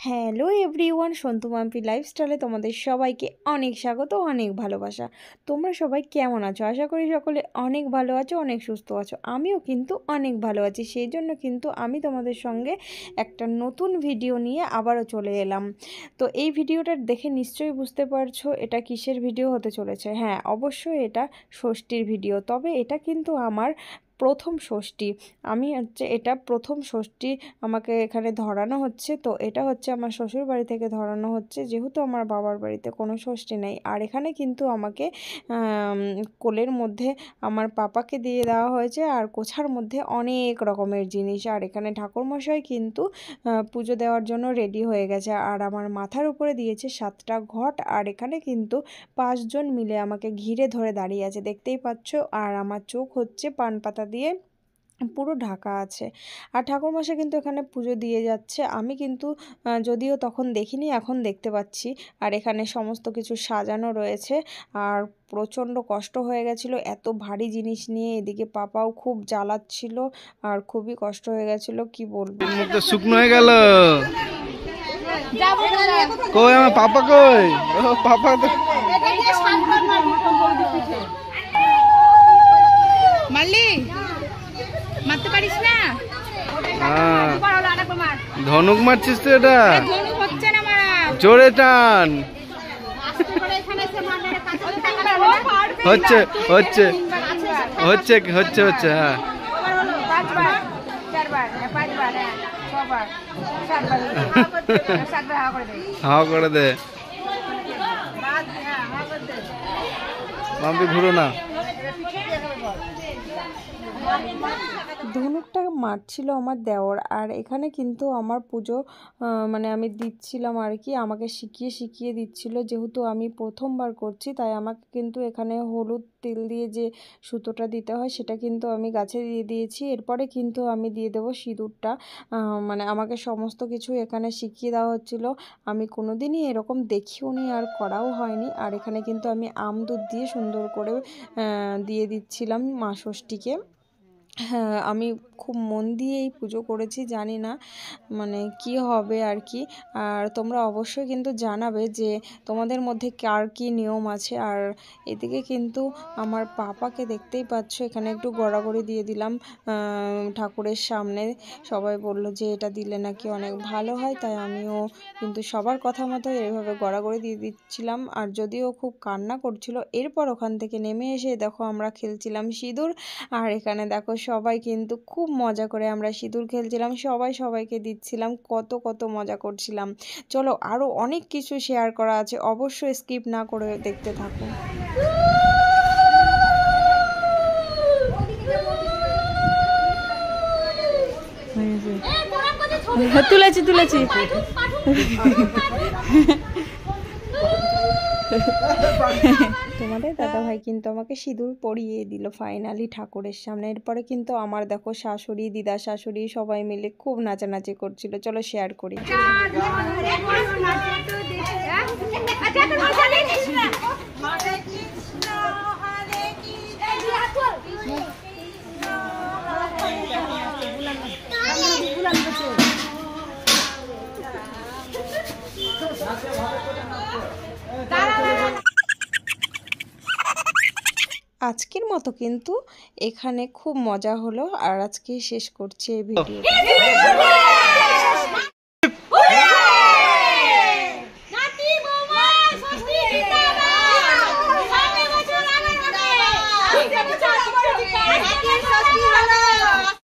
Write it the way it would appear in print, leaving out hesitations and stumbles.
Hello everyone, Santu Mampi লাইফস্টাইলে তোমাদের সবাইকে অনেক স্বাগত, অনেক ভালোবাসা। তোমরা সবাই কেমন আছো? আশা করি সকলে অনেক ভালো আছো, অনেক সুস্থ আছো। আমিও কিন্তু অনেক ভালো আছি। সেই জন্য কিন্তু আমি তোমাদের সঙ্গে একটা নতুন ভিডিও নিয়ে আবারও চলে এলাম। তো এই ভিডিওটা দেখে নিশ্চয়ই বুঝতে পারছো এটা কিসের ভিডিও হতে চলেছে। হ্যাঁ, অবশ্যই এটা ষষ্ঠীর ভিডিও। তবে এটা কিন্তু আমার প্রথম ষষ্ঠী। আমি হচ্ছে এটা প্রথম ষষ্ঠী আমাকে এখানে ধরানো হচ্ছে। তো এটা হচ্ছে আমার শ্বশুর বাড়ি থেকে ধরানো হচ্ছে, যেহেতু আমার বাবার বাড়িতে কোনো ষষ্ঠী নেই। আর এখানে কিন্তু আমাকে কোলের মধ্যে আমার পাপাকে দিয়ে দেওয়া হয়েছে, আর কোছার মধ্যে অনেক রকমের জিনিস। আর এখানে ঠাকুরমশাই কিন্তু পুজো দেওয়ার জন্য রেডি হয়ে গেছে। আর আমার মাথার উপরে দিয়েছে 7টা ঘট। আর এখানে কিন্তু 5 জন মিলে আমাকে ঘিরে ধরে দাঁড়িয়ে আছে, দেখতেই পাচ্ছ। আর আমার চোখ হচ্ছে পান পাতা দিয়ে পুরো ঢাকা আছে। আর ঠাকুরমশাই কিন্তু এখানে পুজো দিয়ে যাচ্ছে। আমি কিন্তু যদিও তখন দেখিনি, এখন দেখতে পাচ্ছি। আর এখানে সমস্ত কিছু সাজানো রয়েছে। আর প্রচণ্ড কষ্ট হয়ে গেছিলো এত ভারী জিনিস নিয়ে। এদিকে পাপাও খুব জ্বালাচ্ছিল, আর খুবই কষ্ট হয়ে গেছিলো, কি বলবো। মুখটা শুকনো হয়ে গেল। কই আমার পাপা? কই ও পাপা? মারলি মারতে পারিস না? ধনুক মারছিস তো? এটা ধনুক হচ্ছে না মারা, জোরে টান। হচ্ছে হচ্ছে হচ্ছে হচ্ছে হচ্ছে হ্যাঁ। হাওয়া করে দে। মাম্পি ঘুরো না। ধনুকটা মারছিল আমার দেওর। আর এখানে কিন্তু আমার পুজো মানে আমি দিচ্ছিলাম আর কি, আমাকে শিখিয়ে শিখিয়ে দিচ্ছিল। যেহেতু আমি প্রথমবার করছি, তাই আমাকে কিন্তু এখানে হলুদ তেল দিয়ে যে সুতোটা দিতে হয় সেটা কিন্তু আমি গাছে দিয়ে দিয়েছি। এরপরে কিন্তু আমি দিয়ে দেবো সিঁদুরটা। মানে আমাকে সমস্ত কিছু এখানে শিখিয়ে দেওয়া হচ্ছিলো। আমি কোনো দিনই এরকম দেখিও নি, আর করাও হয়নি। আর এখানে কিন্তু আমি আম দুধ দিয়ে সুন্দর করে দিয়ে দিচ্ছিলাম মা ষষ্ঠীকে। হ্যাঁ, আমি খুব মন দিয়েই পুজো করেছি, জানি না মানে কি হবে আর কি। আর তোমরা অবশ্যই কিন্তু জানাবে যে তোমাদের মধ্যে কার কী নিয়ম আছে। আর এদিকে কিন্তু আমার পাপাকে দেখতেই পাচ্ছ, এখানে একটু গড়াগড়ি দিয়ে দিলাম ঠাকুরের সামনে। সবাই বলল যে এটা দিলে নাকি অনেক ভালো হয়, তাই আমিও কিন্তু সবার কথা মতো এইভাবে গড়াগড়ি দিয়ে দিচ্ছিলাম। আর যদিও খুব কান্না করছিল। এরপর ওখান থেকে নেমে এসে দেখো আমরা খেলছিলাম সিঁদুর। আর এখানে দেখো সবাই কিন্তু খুব মজা করে আমরা সিঁদুর খেলছিলাম, সবাই সবাইকে দিচ্ছিলাম, কত কত মজা করছিলাম। চলো, আরও অনেক কিছু শেয়ার করা আছে, অবশ্যই স্কিপ না করে দেখতে থাকো। তুলেছি তুলেছি। তোমাদের দাদাভাই কিন্তু আমাকে সিঁদুর পরিয়ে দিল ফাইনালি ঠাকুরের সামনে। এরপরে কিন্তু আমার দেখো শাশুড়ি, দিদা শাশুড়ি সবাই মিলে খুব নাচানাচি করছিল। চলো শেয়ার করি। আজকের মতো কিন্তু এখানে খুব মজা হলো। আর আজকে শেষ করছি এই ভিডিও।